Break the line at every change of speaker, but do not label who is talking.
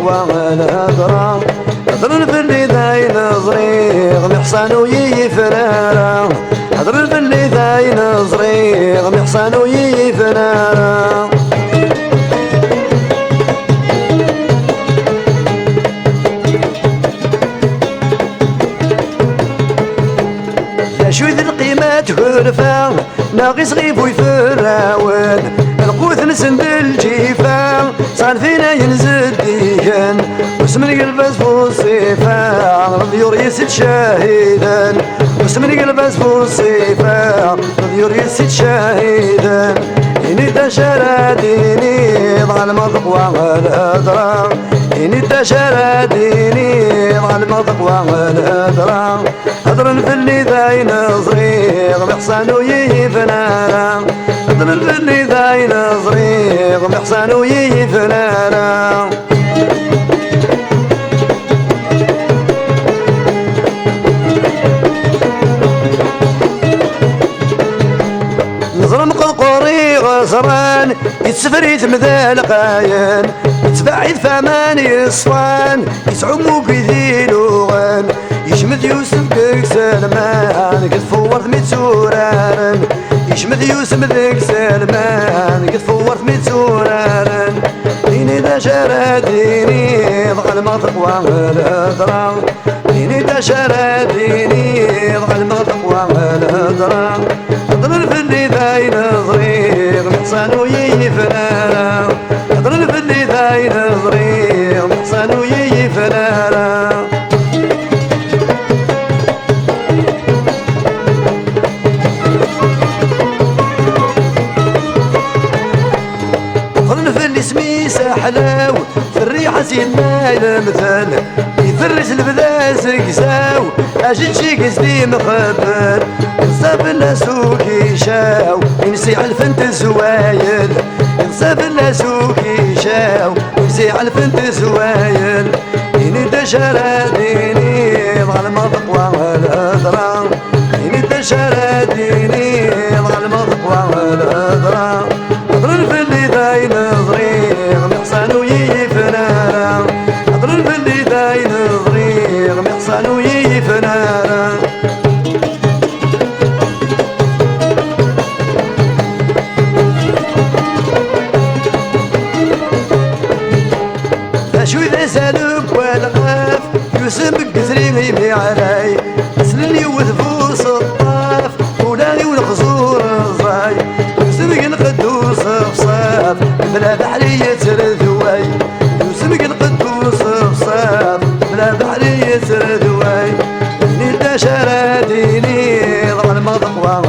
تقوى الهضرة هضر في اللي داين صغير محصن ويفنارا هضر في اللي داين صغير محصن ويفنارا شو ذي القيمات هرفا ناقص غيب ويفراون القوت نسند الجيفان صار فينا ينزل ديان واسم القلبس فوصيفا رضيور يسد شاهدا واسم القلبس فوصيفا رضيور يسد شاهدا إني تشرديني ضال مضقوى الهضرة إني تشرديني ضال مضقوى الهضرة هضر في اللي داين صغير محصن ويفنانا هضر في اللي داين صغير محصن ويفنانا نظلم قرقوري غصران يتسفريت مذال قاين يتبعيد فمان يصفان يسعمو كذي لغان يشمد يوسف ديك سلمان قد فورت ميت سوران يشمد يوسف ديك سلمان قد فورت ميت سوران ديني دا شرديني ضغل ما تقوى الهضرة ديني دا شرديني ضغل ما تقوى الهضرة هضر في اللي داين صغير محصن ويفنانا هضر في اللي داين صغير محصن ويفنانا اسمي سحلاو في الريحة سيما المثل يفرس البلاس قساو اجد شي قسدي مخبل انصاف الناس وكيشاو ينسي على الفنت زوايل انصاف الناس وكيشاو ينسي على الفنت زوايل ديني تشرديني ضل ما تقوى الهضرة ديني تشرديني ضل ما تقوى الهضرة هضر في اللي داين صغير محصن ويفنانا هضر في اللي داين صغير محصن ويفنانا شو إذا سالك والغاف يوسف قثري غيبي علي سلني وذفوس الطاف ولاغي والخزور الزاي يوسف القدوس بصاف بلا بحرية ثواي يوسف القدوس بصاف بلا بحرية ثواي إني تشرديني ضل ما تقوى